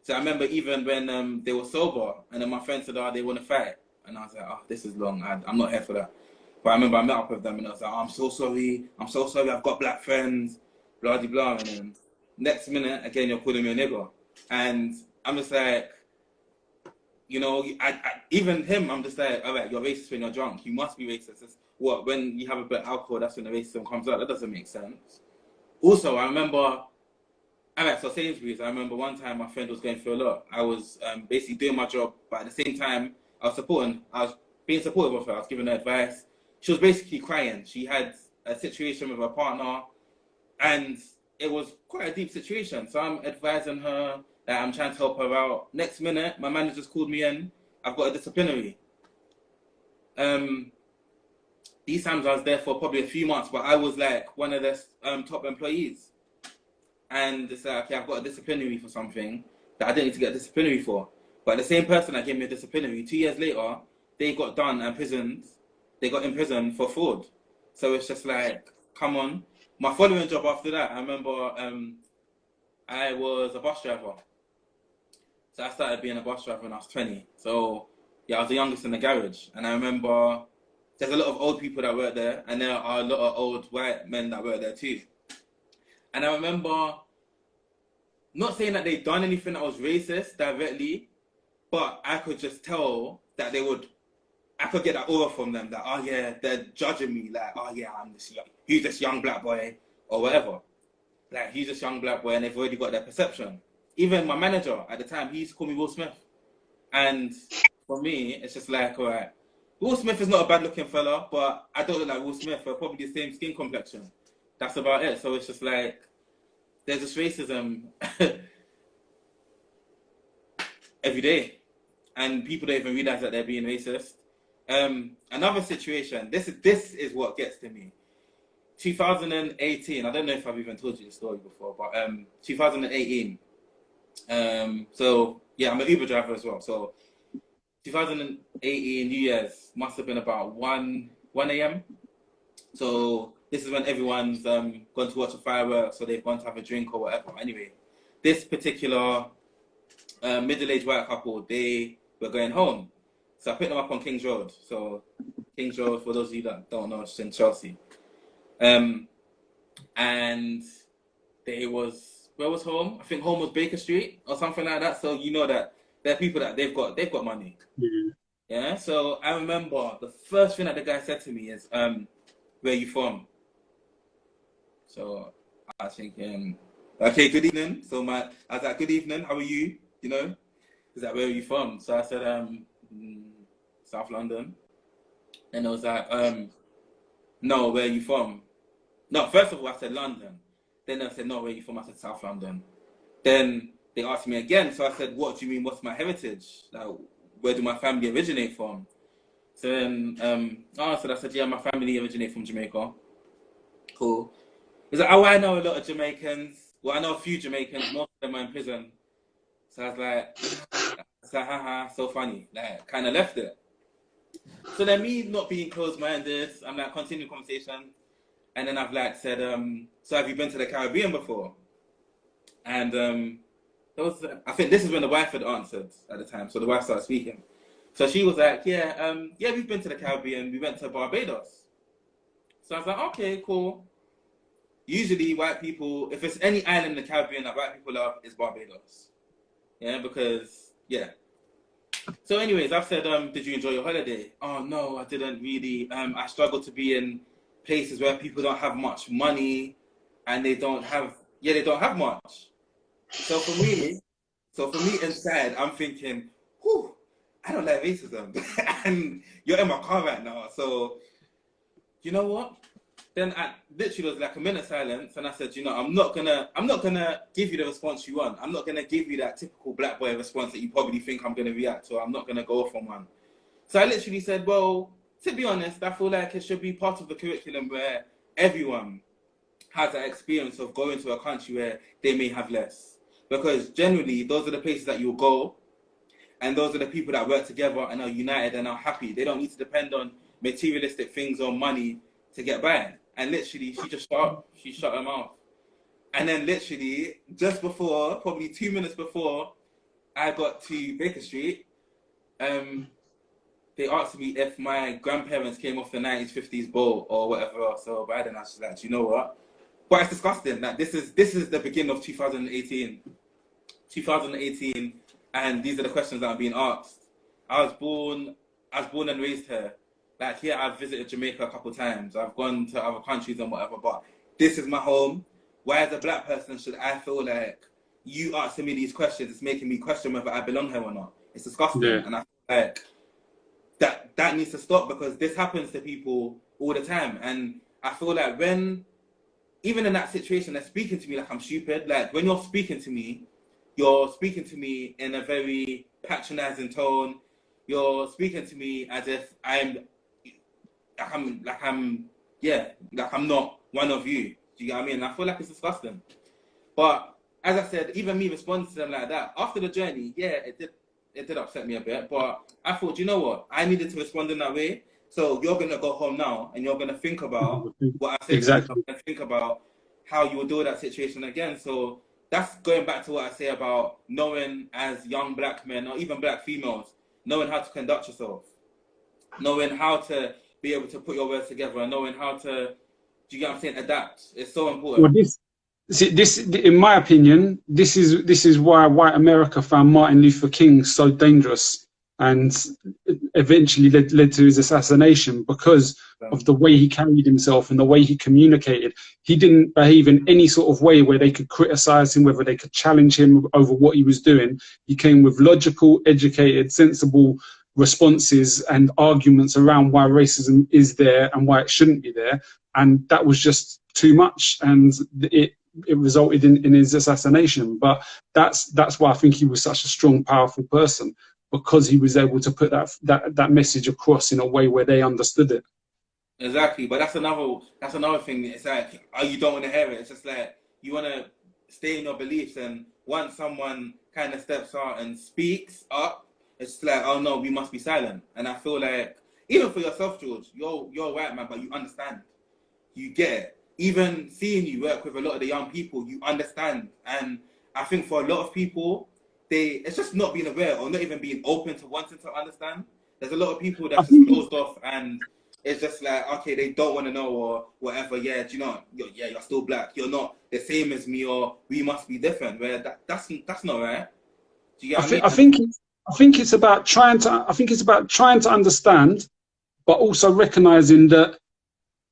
So I remember even when they were sober, and then my friends said, oh, they want to fight. And I was like, oh, this is long. I'm not here for that. But I remember I met up with them, and I was like, oh, I'm so sorry. I've got Black friends, blah, blah, blah. And then next minute, again, you're calling me a nigger. And I'm just like, you know, even him, I'm just like, all right, you're racist when you're drunk. You must be racist. It's what, when you have a bit of alcohol, that's when the racism comes out. That doesn't make sense. Also, I remember... Alright, so Sainsbury's, I remember one time my friend was going through a lot. I was basically doing my job, but at the same time, I was being supportive of her. I was giving her advice. She was basically crying. She had a situation with her partner, and it was quite a deep situation. So I'm advising her that I'm trying to help her out. Next minute, my manager's called me in. I've got a disciplinary. These times I was there for probably a few months, but I was like one of their top employees. And it's like, okay, I've got a disciplinary for something that I didn't need to get a disciplinary for. But the same person that gave me a disciplinary, 2 years later, they got done and they got imprisoned for fraud. So it's just like, come on. My following job after that, I remember I was a bus driver. So I started being a bus driver when I was 20. So yeah, I was the youngest in the garage. And I remember there's a lot of old people that work there, and there are a lot of old white men that work there too. And I remember, not saying that they'd done anything that was racist directly, but I could just tell that I could get that aura from them that, oh yeah, they're judging me, like, oh yeah, he's this young black boy, or whatever. Like, he's this young black boy, and they've already got their perception. Even my manager at the time, he used to call me Will Smith. And for me, it's just like, all right, Will Smith is not a bad looking fella, but I don't look like Will Smith. We're probably the same skin complexion. That's about it. So it's just like, there's this racism every day. And people don't even realize that they're being racist. Another situation, this is what gets to me. 2018, I don't know if I've even told you the story before, but 2018. So yeah, I'm an Uber driver as well. So 2018 New Year's must have been about 1 a.m. So this is when everyone's gone to watch a fireworks, or they've gone to have a drink or whatever. Anyway, this particular middle-aged white couple, they were going home. So I picked them up on King's Road. So King's Road, for those of you that don't know, it's in Chelsea. And where was home? I think home was Baker Street or something like that. So you know that there are people that they've got money. Mm-hmm. Yeah. So I remember the first thing that the guy said to me is, "Where are you from?" So I was thinking, okay, good evening. So I was like, good evening, how are you? You know, he's like, where are you from? So I said, South London. And I was like, no, where are you from? No, first of all, I said London. Then I said, no, where are you from? I said South London. Then they asked me again. So I said, what do you mean, what's my heritage? Like, where do my family originate from? So then I said, yeah, my family originate from Jamaica. Cool. He's like, oh, I know a lot of Jamaicans. Well, I know a few Jamaicans. Most of them are in prison. So I was like, haha, so funny. Like, kind of left it. So then me not being closed-minded, I'm like, continue conversation. And then I've like said, so have you been to the Caribbean before? And I think this is when the wife had answered at the time. So the wife started speaking. So she was like, yeah, we've been to the Caribbean. We went to Barbados. So I was like, okay, cool. Usually white people, if it's any island in the Caribbean that white people love, it's Barbados. Yeah, because, yeah. So anyways, I've said, did you enjoy your holiday? Oh, no, I didn't really. I struggle to be in places where people don't have much money and they don't have much. So for me inside, I'm thinking, whew, I don't like racism. And you're in my car right now. So, you know what? Then I literally was like a minute silence, and I said, you know, I'm not gonna give you the response you want. I'm not gonna give you that typical black boy response that you probably think I'm gonna react to. I'm not gonna go off on one. So I literally said, well, to be honest, I feel like it should be part of the curriculum where everyone has that experience of going to a country where they may have less. Because generally, those are the places that you'll go, and those are the people that work together and are united and are happy. They don't need to depend on materialistic things or money to get by. And literally, she shut her mouth. And then literally, just before, probably 2 minutes before I got to Baker Street, they asked me if my grandparents came off the 90s, 50s boat or whatever else. So by then I was like, you know what? But it's disgusting. Like, this is the beginning of 2018. 2018, and these are the questions that are being asked. I was born and raised here. Like, here, I've visited Jamaica a couple of times. I've gone to other countries and whatever, but this is my home. Why, as a black person, should I feel like you asking me these questions? It's making me question whether I belong here or not. It's disgusting. Yeah. And I feel like that needs to stop, because this happens to people all the time. And I feel like even in that situation, they're speaking to me like I'm stupid. Like, when you're speaking to me in a very patronizing tone. You're speaking to me as if I'm not one of you. Do you get what I mean? I feel like it's disgusting. But as I said, even me responding to them like that, after the journey, yeah, it did upset me a bit. But I thought, you know what? I needed to respond in that way. So you're going to go home now and you're going to think about what I said. Exactly. You're going to think about how you will deal with that situation again. So that's going back to what I say about knowing as young black men or even black females, knowing how to conduct yourself, knowing how to be able to put your words together, and knowing how to, do you get what I'm saying, adapt. It's so important. Well, this, in my opinion, this is why white America found Martin Luther King so dangerous, and eventually led to his assassination, because of the way he carried himself and the way he communicated. He didn't behave in any sort of way where they could criticize him, whether they could challenge him over what he was doing. He came with logical, educated, sensible responses and arguments around why racism is there and why it shouldn't be there. And that was just too much, and it resulted in his assassination. But that's why I think he was such a strong, powerful person, because he was able to put that message across in a way where they understood it. Exactly, but that's another thing. It's like, oh, you don't want to hear it. It's just like you want to stay in your beliefs, and once someone kind of steps out and speaks up, it's like, oh no, we must be silent. And I feel like even for yourself, George, you're a white man, but you understand, you get it. Even seeing you work with a lot of the young people, you understand. And I think for a lot of people, it's just not being aware or not even being open to wanting to understand. There's a lot of people that's just closed off, and it's just like, okay, they don't want to know or whatever. Yeah, do you know? You're still black. You're not the same as me, or we must be different. Where that's not right. Do you get what I mean? I think it's about trying to understand, but also recognizing that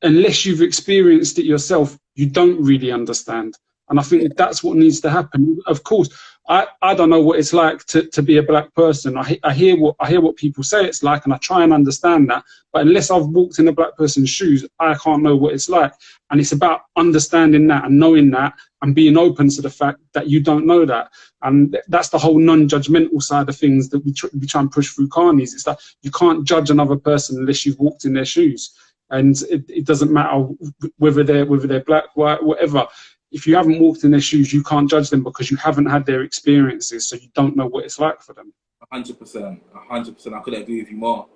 unless you've experienced it yourself, you don't really understand. And I think that's what needs to happen. Of course, I don't know what it's like to be a black person. I hear what people say it's like, and I try and understand that. But unless I've walked in a black person's shoes, I can't know what it's like. And it's about understanding that and knowing that and being open to the fact that you don't know that. And that's the whole non-judgmental side of things that we try and push through Carney's. It's that you can't judge another person unless you've walked in their shoes. And it doesn't matter whether they're black, white, whatever. If you haven't walked in their shoes, you can't judge them because you haven't had their experiences, so you don't know what it's like for them. 100%. I couldn't agree with you more.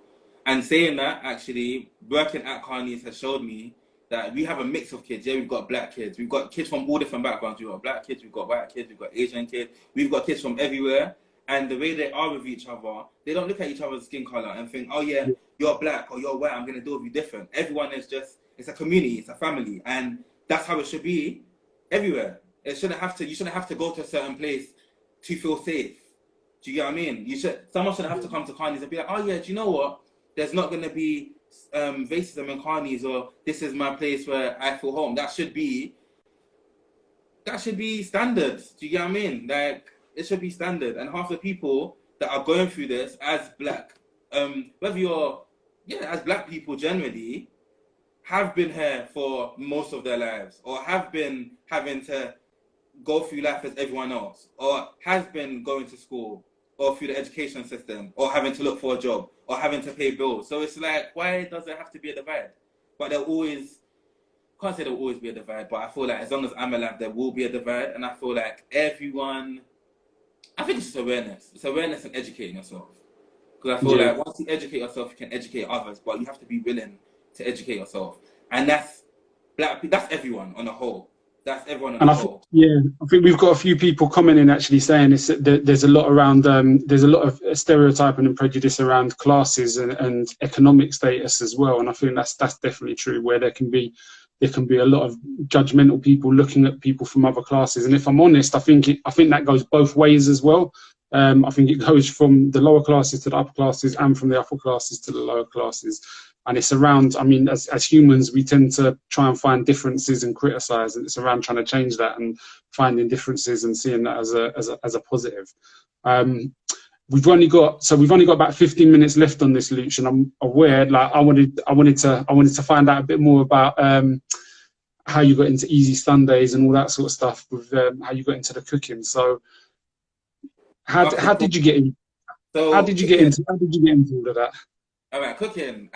And saying that, actually, working at Carney's has showed me that we have a mix of kids. Yeah, we've got black kids. We've got kids from all different backgrounds. We've got black kids, we've got white kids, we've got Asian kids. We've got kids from everywhere. And the way they are with each other, they don't look at each other's skin color and think, oh yeah, you're black or you're white, I'm going to deal with you different. Everyone is just, it's a community, it's a family. And that's how it should be everywhere. You shouldn't have to go to a certain place to feel safe. Do you get what I mean? Someone shouldn't have to come to Carney's and be like, oh yeah, do you know what? There's not going to be racism in Carney's, or this is my place where I feel home. That should be standard. Do you get what I mean? Like, it should be standard. And half the people that are going through this as black, whether you're, as black people generally, have been here for most of their lives, or have been having to go through life as everyone else, or has been going to school, or through the education system, or having to look for a job, or having to pay bills. So it's like, why does it have to be a divide? But can't say there'll always be a divide, but I feel like as long as I'm alive, there will be a divide. And I feel like I think it's just awareness. It's awareness and educating yourself. Because I feel like once you educate yourself, you can educate others, but you have to be willing to educate yourself. And that's everyone on the whole. That's everyone on the whole. I think we've got a few people commenting actually saying there's a lot around, there's a lot of stereotyping and prejudice around classes and economic status as well. And I think that's definitely true, where there can be a lot of judgmental people looking at people from other classes. And if I'm honest, I think that goes both ways as well. I think it goes from the lower classes to the upper classes, and from the upper classes to the lower classes. And it's around, I mean, as humans, we tend to try and find differences and criticize, and it's around trying to change that and finding differences and seeing that as a positive. We've only got about 15 minutes left on this, Luch, and I'm aware, like, I wanted to find out a bit more about how you got into Easysundayzzz and all that sort of stuff, with how you got into the cooking. So how did you get in? How did you get into all of that? All right, cooking.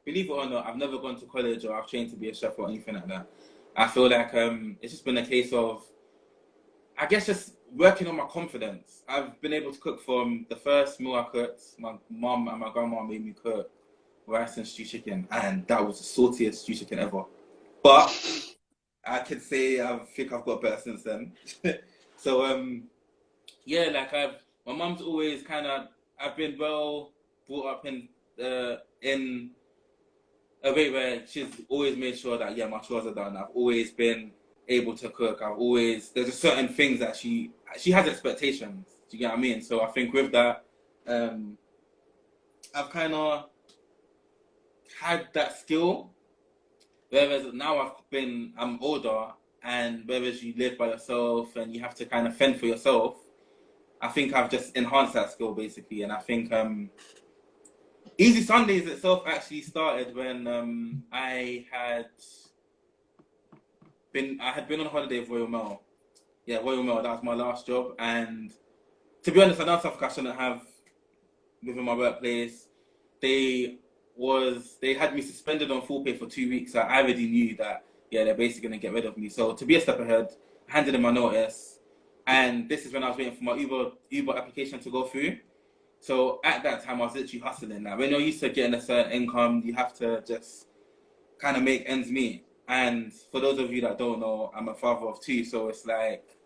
Believe it or not, I've never gone to college or I've trained to be a chef or anything like that. I feel like it's just been a case of, I guess, just working on my confidence. I've been able to cook from the first meal I cooked. My mum and my grandma made me cook rice and stew chicken, and that was the saltiest stew chicken ever. But I could say I think I've got better since then. So yeah, like my mum's always I've been well brought up in a way where she's always made sure that my chores are done. I've always been able to cook. There's just certain things that she has expectations. Do you get what I mean? So I think with that, I've kind of had that skill. Whereas now I'm older, and whereas you live by yourself and you have to kind of fend for yourself, I think I've just enhanced that skill basically. And I think Easysundayzzz itself actually started when I had been on holiday with Royal Mail. Yeah, Royal Mail, that was my last job. And to be honest, another stuff I shouldn't have within my workplace. They had me suspended on full pay for 2 weeks. So I already knew that, they're basically going to get rid of me. So to be a step ahead, I handed in my notice. And this is when I was waiting for my Uber application to go through. So at that time, I was literally hustling. Like, when you're used to getting a certain income, you have to just kind of make ends meet. And for those of you that don't know, I'm a father of 2. So it's like,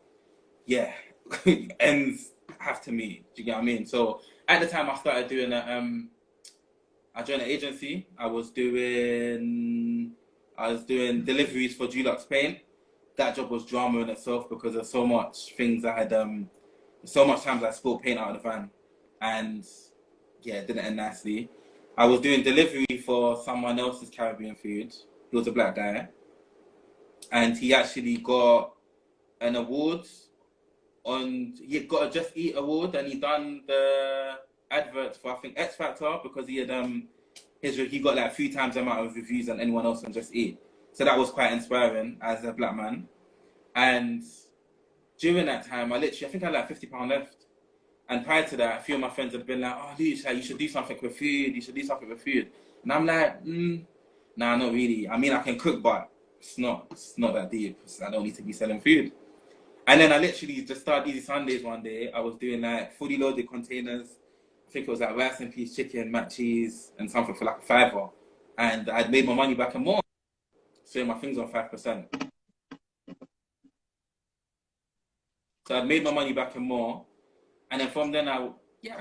ends have to meet. Do you get what I mean? So at the time, I started doing I joined an agency. I was doing deliveries for Dulux Paint. That job was drama in itself because there's so much things I had, so much times I spilled paint out of the van. And it didn't end nicely. I was doing delivery for someone else's Caribbean food. He was a black guy. And he actually got an award he got a Just Eat award, and he done the adverts for, I think, X Factor, because he had he got like 3 times the amount of reviews than anyone else on Just Eat. So that was quite inspiring as a black man. And during that time, I think I had like £50 left. And prior to that, a few of my friends had been like, "Oh, Luce, you should do something with food. You should do something with food." And I'm like, nah, not really. I mean, I can cook, but it's not that deep. I don't need to be selling food. And then I literally just started Easysundayzzz one day. I was doing like fully loaded containers. I think it was like rice and peas, chicken, mac cheese, and something for like a £5. And I'd made my money back and more. So my things on 5%. So I'd made my money back and more. And then from then I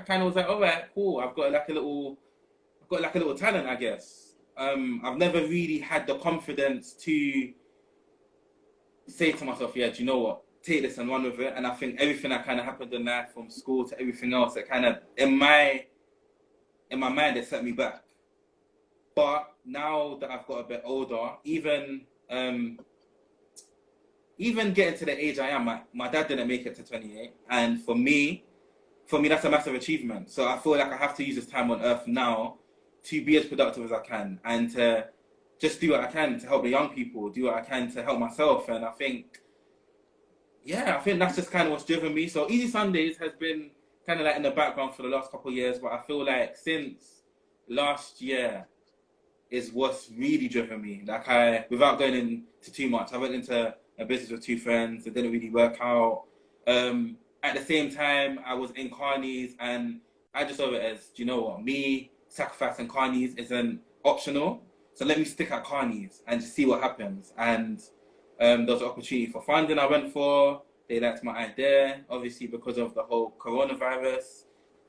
kind of was like, all right, cool. I've got like a little talent, I guess. I've never really had the confidence to say to myself, do you know what? Take this and run with it. And I think everything that kind of happened in life, from school to everything else, it kind of, in my mind, it set me back. But now that I've got a bit older, even getting to the age I am, my dad didn't make it to 28. And for me, that's a massive achievement. So I feel like I have to use this time on earth now to be as productive as I can, and to just do what I can to help the young people, do what I can to help myself. And I think that's just kind of what's driven me. So Easysundayzzz has been kind of like in the background for the last couple of years, but I feel like since last year is what's really driven me. Like without going into too much, I went into a business with 2 friends. It didn't really work out. At the same time, I was in Carney's, and I just saw it as, do you know what? Me sacrificing Carney's isn't optional. So let me stick at Carney's and just see what happens. And there was an opportunity for funding I went for. They liked my idea. Obviously, because of the whole coronavirus,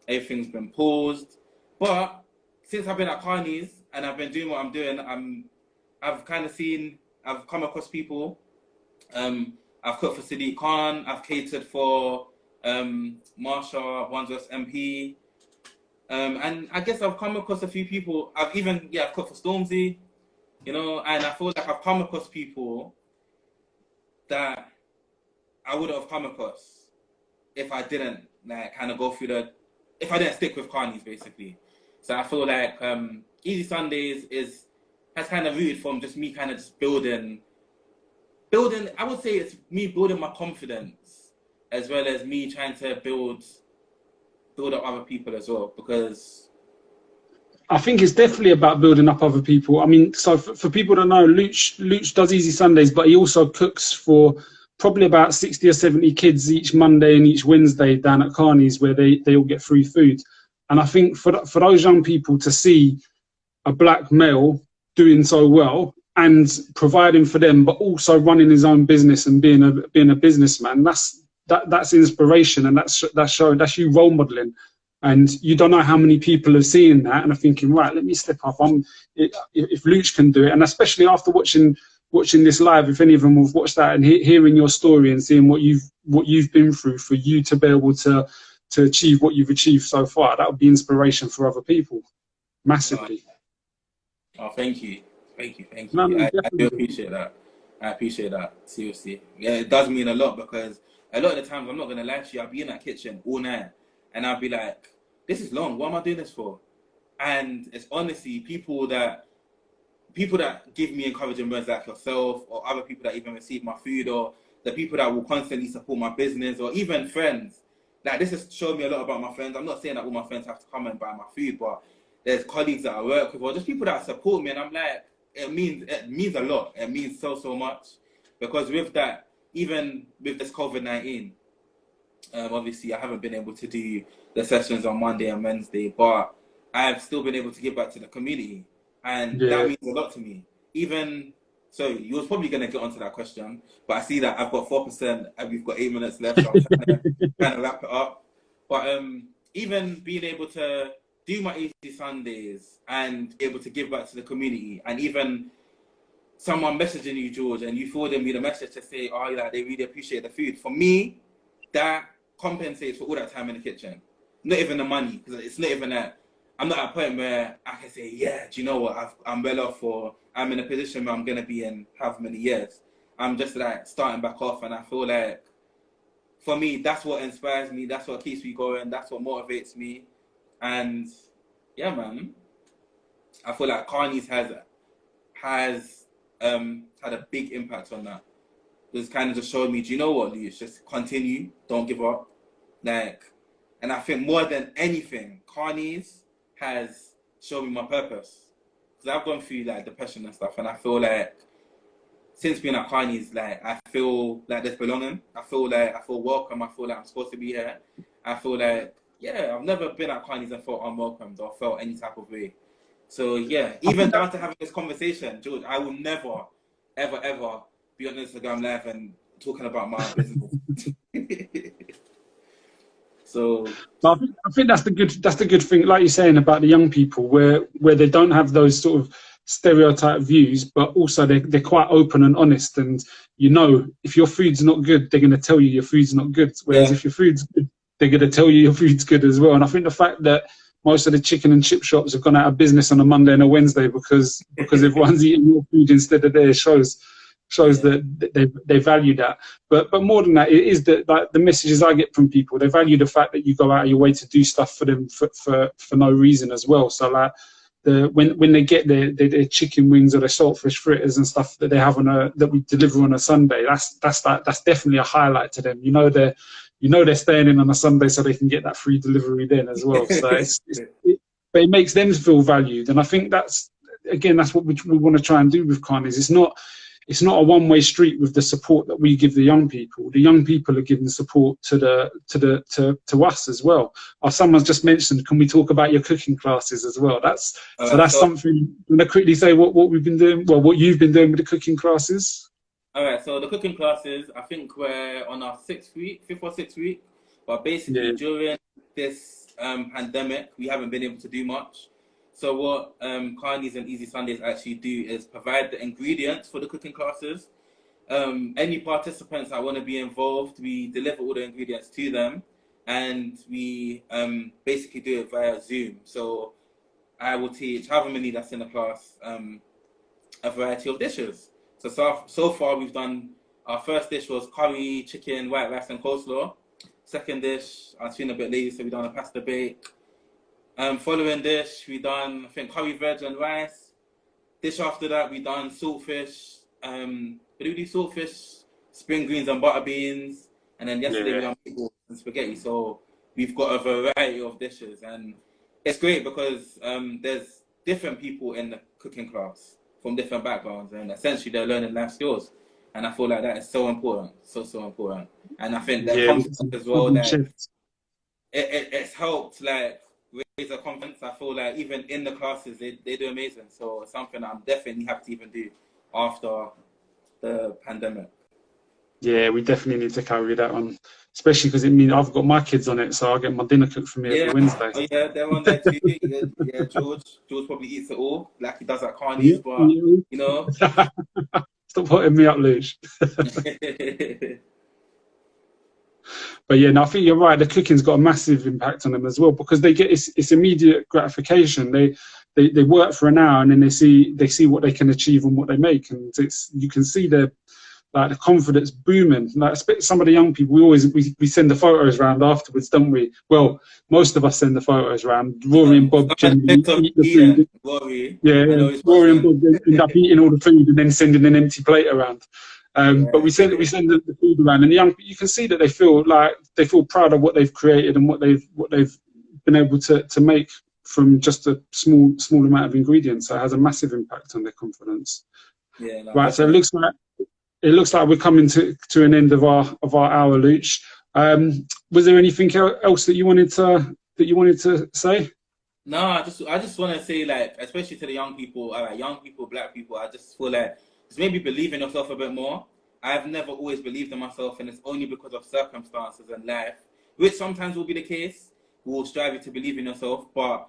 everything's been paused. But since I've been at Carney's and I've been doing what I'm doing, I've come across people. I've cooked for Sadiq Khan. I've catered for Marsha, Wandsworth MP. And I guess I've come across a few people. I've cooked for Stormzy, and I feel like I've come across people that I wouldn't have come across if I didn't if I didn't stick with Carney's, basically. So I feel like Easysundayzzz has kind of rooted from just me kind of just building, I would say it's me building my confidence, as well as me trying to build up other people as well, because I think it's definitely about building up other people. I mean, so for people to know, Luch does Easysundayzzz, but he also cooks for probably about 60 or 70 kids each Monday and each Wednesday down at Carney's, where they all get free food. And I think for those young people to see a black male doing so well and providing for them, but also running his own business and being a businessman, that's inspiration, and that's showing, that's you role modeling. And you don't know how many people have seen that and are thinking, right, let me step up. If Luch can do it, and especially after watching this live, if any of them have watched that and hearing your story and seeing what you've been through, for you to be able to achieve what you've achieved so far, that would be inspiration for other people, massively. Oh, thank you. No, I do appreciate that. I appreciate that, seriously. Yeah, it does mean a lot, because a lot of the times, I'm not going to lie to you, I'll be in that kitchen all night and I'll be like, this is long, what am I doing this for? And it's honestly people that give me encouraging words, like yourself, or other people that even receive my food, or the people that will constantly support my business, or even friends. Like, this has shown me a lot about my friends. I'm not saying that all my friends have to come and buy my food, but there's colleagues that I work with, or just people that support me, and I'm like, it means a lot. It means so much, because with that, even with this COVID-19, obviously I haven't been able to do the sessions on Monday and Wednesday, but I've still been able to give back to the community, and that means a lot to me. Even so, you was probably going to get onto that question, but I see that I've got 4% and we've got 8 minutes left, so I'm trying to wrap it up. But even being able to do my Easy Sundays and be able to give back to the community, and even someone messaging you, George, and you forwarding me the message to say, oh, like, they really appreciate the food. For me, that compensates for all that time in the kitchen. Not even the money, because it's not even that. I'm not at a point where I can say, yeah, do you know what, I'm well off, or I'm in a position where I'm going to be in however many years. I'm just like starting back off, and I feel like, for me, that's what inspires me, that's what keeps me going, that's what motivates me. And yeah, man, I feel like Carney's has had a big impact on that. It's kind of just showed me, do you know what, Luce, just continue, don't give up. Like, and I think more than anything, Carney's has shown me my purpose. Because I've gone through like depression and stuff, and I feel like since being at Carney's, like, I feel like there's belonging. I feel welcome. I feel like I'm supposed to be here. I feel like, yeah, I've never been at Carney's and felt unwelcomed or felt any type of way. So yeah, even down to having this conversation, George, I will never, ever, ever be on Instagram Live and talking about my business. So I think that's the good thing, like you're saying about the young people, where they don't have those sort of stereotype views, but also they're quite open and honest. And you know, if your food's not good, they're going to tell you your food's not good. Whereas if your food's good, they're going to tell you your food's good as well. And I think the fact that most of the chicken and chip shops have gone out of business on a Monday and a Wednesday because everyone's eating your food instead of theirs shows that they value that. But more than that, it is that, like, the messages I get from people, they value the fact that you go out of your way to do stuff for them for no reason as well. So like when they get their chicken wings or their saltfish fritters and stuff that they have that we deliver on a Sunday, that's definitely a highlight to them. You know they're staying in on a Sunday so they can get that free delivery then as well. So but it makes them feel valued, and I think that's what we want to try and do with Carney's. It's not a one-way street with the support that we give the young people. The young people are giving support to us as well. Someone's just mentioned, can we talk about your cooking classes as well? That's something. I'm going to quickly say what we've been doing. Well, what you've been doing with the cooking classes. All right. So the cooking classes, I think we're on our 5th or 6th week. But basically, during this pandemic, we haven't been able to do much. So what Carney's and Easy Sundays actually do is provide the ingredients for the cooking classes. Any participants that want to be involved, we deliver all the ingredients to them, and we basically do it via Zoom. So I will teach however many that's in the class a variety of dishes. So far we've done, our first dish was curry, chicken, white rice and coleslaw. Second dish, I was feeling a bit lazy, so we done a pasta bake. Following dish, we done, I think, curry veg and rice. Dish after that, we done saltfish. What do we do? Saltfish, spring greens and butter beans. And then yesterday we done meatballs and spaghetti. So we've got a variety of dishes. And it's great because there's different people in the cooking class from different backgrounds. And essentially they're learning life skills. And I feel like that is so important. So important. And I think that confidence as well, that it's helped, like, raise the confidence. I feel like even in the classes, they do amazing. So it's something I'm definitely happy to even do after the pandemic. Yeah, we definitely need to carry that on. especially because it means I've got my kids on it, so I get my dinner cooked for me every Wednesday. Oh yeah, they're on there too. Yeah, George probably eats it all, like he does at Carney's, Yeah, but yeah. you know. Stop putting me up, Luch. But yeah, no, I think you're right. The cooking's got a massive impact on them as well, because they get it's immediate gratification. They work for an hour and then they see what they can achieve and what they make, and you can see their like the confidence booming. Like some of the young people, we send the photos around afterwards, don't we? Well, most of us send the photos around. Rory and Bob generally eat the food. Rory, yeah, Rory and Bob end up eating all the food and then sending an empty plate around. But we send the food around, and you can see that they feel proud of what they've created and what they've been able to make from just a small amount of ingredients. So it has a massive impact on their confidence. Yeah. No, right. So it looks like we're coming to an end of our hour, Luch. Was there anything else that you wanted to say? No, I just want to say, like, especially to the young people, black people, I just feel like just maybe believe in yourself a bit more. I've never always believed in myself, and it's only because of circumstances and life, which sometimes will be the case, will strive you to believe in yourself. But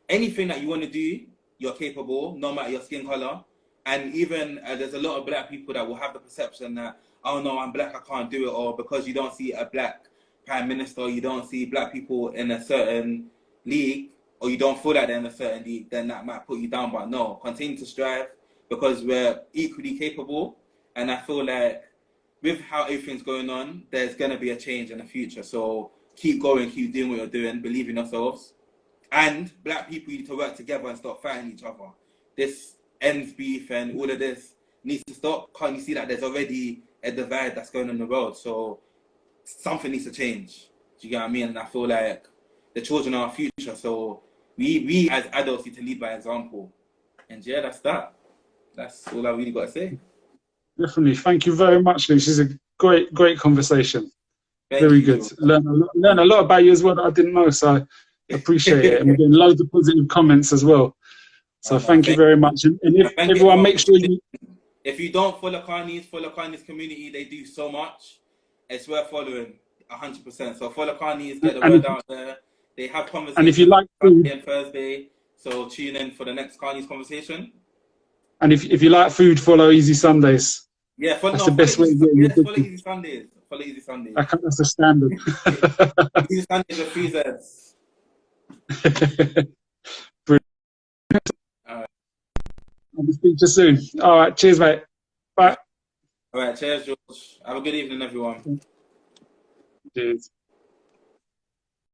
anything that you want to do, you're capable, no matter your skin color. And even there's a lot of black people that will have the perception that, oh no, I'm black, I can't do it, or because you don't see a black prime minister, you don't see black people in a certain league, or you don't feel that they're in a certain league, then that might put you down. But no, continue to strive, because we're equally capable. And I feel like with how everything's going on, there's going to be a change in the future. So keep going, keep doing what you're doing, believe in yourselves. And black people need to work together and stop fighting each other. This ends beef and all of this needs to stop. Can't you see that there's already a divide that's going on in the world? So something needs to change. Do you get what I mean? And I feel like the children are our future. So we as adults need to lead by example. And yeah, that's that. That's all I really got to say. Definitely. Thank you very much, Luch. This is a great conversation. Thank Very you, good. George. Learn a lot about you as well that I didn't know, so I appreciate it. And we're getting loads of positive comments as well. So thank you very much. And if everyone make sure you... If you don't follow Carney's community, they do so much. It's worth following 100%. So follow Carney's, get the word out there. They have conversations. And if you like food, on Thursday, so tune in for the next Carney's conversation. And if you like food, follow Easysundayzzz. Yeah, that's the best way to get it. Follow Easysundayzzz. Follow Easysundayzzz. That's the standard. Easysundayzzz are 3 Zs. All right. I'll speak to you soon. All right. Cheers, mate. Bye. All right. Cheers, George. Have a good evening, everyone. Cheers.